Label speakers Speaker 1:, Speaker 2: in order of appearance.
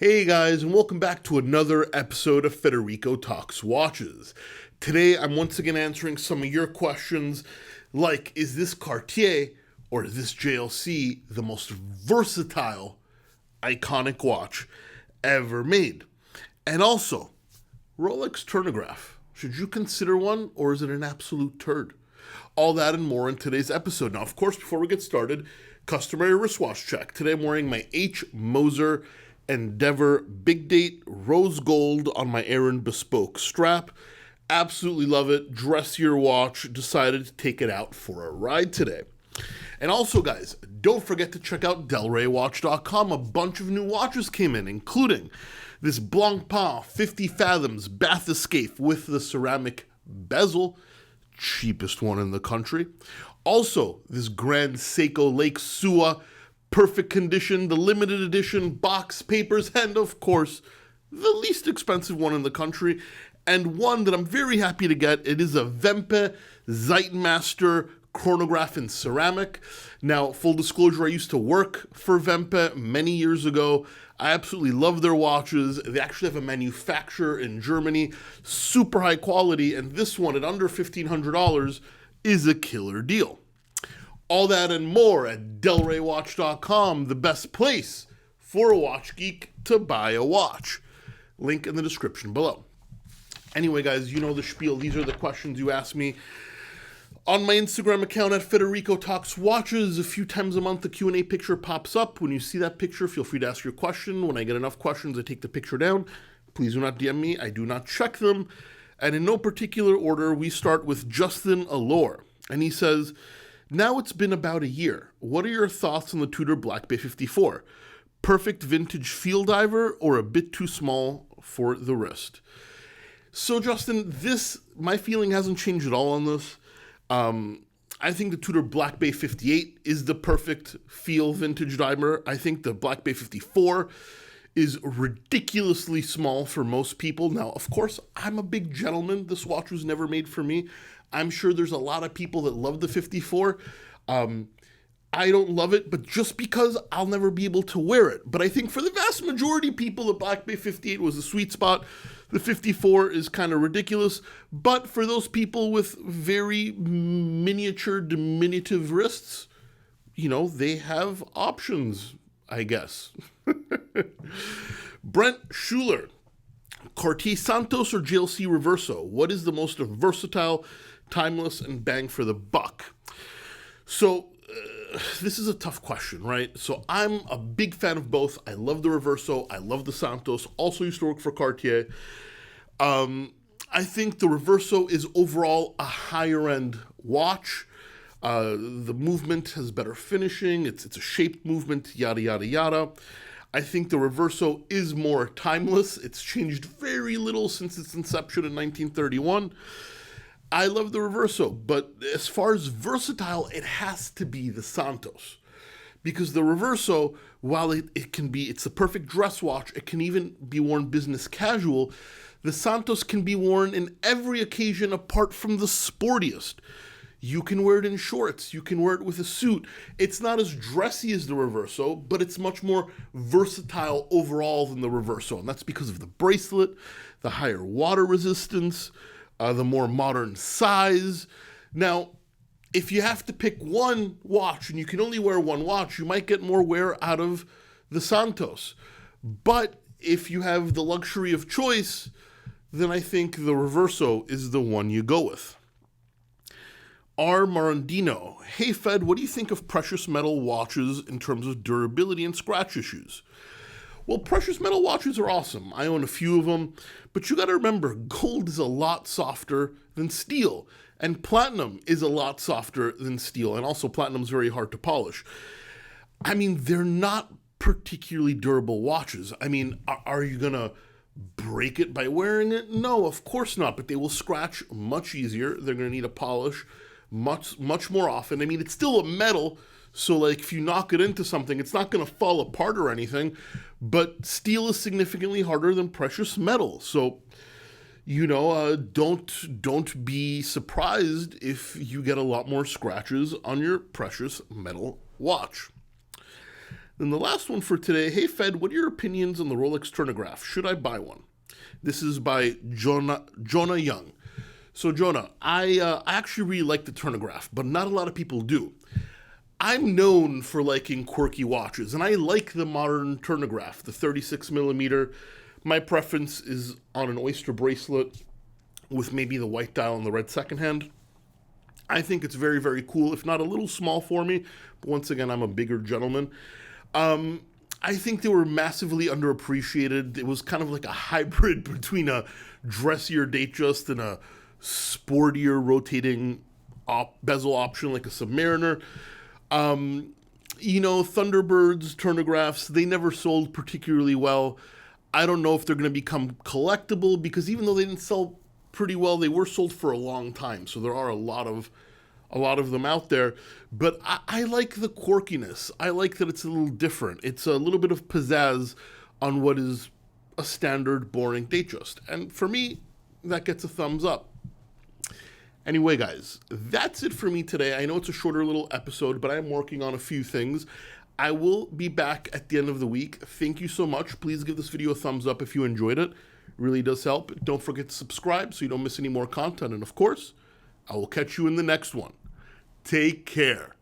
Speaker 1: Hey guys, and welcome back to another episode of Federico Talks Watches. Today I'm once again answering some of your questions like, is this Cartier or is this JLC the most versatile, iconic watch ever made? And also, Rolex chronograph. Should you consider one or is it an absolute turd? All that and more in today's episode. Now, of course, before we get started, customary wristwatch check. Today I'm wearing my H. Moser Endeavor Big Date Rose Gold on my Aaron Bespoke strap. Absolutely love it. Dressier watch. Decided to take it out for a ride today. And also, guys, don't forget to check out DelReyWatch.com. A bunch of new watches came in, including this Blancpain 50 Fathoms Bath Escape with the ceramic bezel, cheapest one in the country. Also, this Grand Seiko Lake Sua perfect condition, the limited edition box papers, and of course, the least expensive one in the country, and one that I'm very happy to get. It is a Wempe Zeitmaster chronograph in ceramic. Now, full disclosure, I used to work for Wempe many years ago. I absolutely love their watches. They actually have a manufacturer in Germany, super high quality, and this one at under $1,500 is a killer deal. All that and more at DelReyWatch.com, the best place for a watch geek to buy a watch. Link in the description below. Anyway, guys, you know the spiel. These are the questions you ask me on my Instagram account at Federico Talks Watches. A few times a month, the Q&A picture pops up. When you see that picture, feel free to ask your question. When I get enough questions, I take the picture down. Please do not DM me. I do not check them. And in no particular order, we start with Justin Allure. And he says, now it's been about a year. What are your thoughts on the Tudor Black Bay 54? Perfect vintage field diver or a bit too small for the wrist? So Justin, my feeling hasn't changed at all on this. I think the Tudor Black Bay 58 is the perfect feel vintage diver. I think the Black Bay 54 is ridiculously small for most people. Now, of course, I'm a big gentleman. This watch was never made for me. I'm sure there's a lot of people that love the 54. I don't love it, but just because I'll never be able to wear it. But I think for the vast majority of people, the Black Bay 58 was a sweet spot. The 54 is kind of ridiculous. But for those people with very miniature, diminutive wrists, they have options, I guess. Brent Schuler, Cartier Santos or JLC Reverso? What is the most versatile, timeless, and bang for the buck? So this is a tough question, right? So I'm a big fan of both. I love the Reverso. I love the Santos. Also used to work for Cartier. I think the Reverso is overall a higher end watch. The movement has better finishing. It's a shaped movement, yada, yada, yada. I think the Reverso is more timeless. It's changed very little since its inception in 1931. I love the Reverso, but as far as versatile, it has to be the Santos. Because the Reverso, while it's a perfect dress watch, it can even be worn business casual. The Santos can be worn in every occasion apart from the sportiest. You can wear it in shorts. You can wear it with a suit. It's not as dressy as the Reverso, but it's much more versatile overall than the Reverso. And that's because of the bracelet, the higher water resistance, the more modern size. Now, if you have to pick one watch and you can only wear one watch, you might get more wear out of the Santos. But if you have the luxury of choice, then I think the Reverso is the one you go with. R. Marandino, hey Fed, what do you think of precious metal watches in terms of durability and scratch issues? Well, precious metal watches are awesome. I own a few of them, but you gotta remember, gold is a lot softer than steel, and platinum is a lot softer than steel, and also platinum is very hard to polish. I mean, they're not particularly durable watches. I mean, are you gonna break it by wearing it? No, of course not, but they will scratch much easier. They're gonna need a polish much more often. I mean, it's still a metal, so like if you knock it into something, it's not going to fall apart or anything, but steel is significantly harder than precious metal. So, don't be surprised if you get a lot more scratches on your precious metal watch. Then the last one for today. Hey Fed, what are your opinions on the Rolex Turnograph? Should I buy one? This is by Jonah Young. So Jonah, I actually really like the Turnograph, but not a lot of people do. I'm known for liking quirky watches, and I like the modern Turnograph, the 36 millimeter. My preference is on an oyster bracelet with maybe the white dial and the red second hand. I think it's very, very cool, if not a little small for me, but once again, I'm a bigger gentleman. I think they were massively underappreciated. It was kind of like a hybrid between a dressier Datejust and a sportier rotating bezel option like a Submariner. Thunderbirds, Turnographs, they never sold particularly well. I don't know if they're going to become collectible because even though they didn't sell pretty well, they were sold for a long time. So there are a lot of them out there. But I like the quirkiness. I like that it's a little different. It's a little bit of pizzazz on what is a standard, boring Datejust. And for me, that gets a thumbs up. Anyway, guys, that's it for me today. I know it's a shorter little episode, but I'm working on a few things. I will be back at the end of the week. Thank you so much. Please give this video a thumbs up if you enjoyed it. It really does help. Don't forget to subscribe so you don't miss any more content. And of course, I will catch you in the next one. Take care.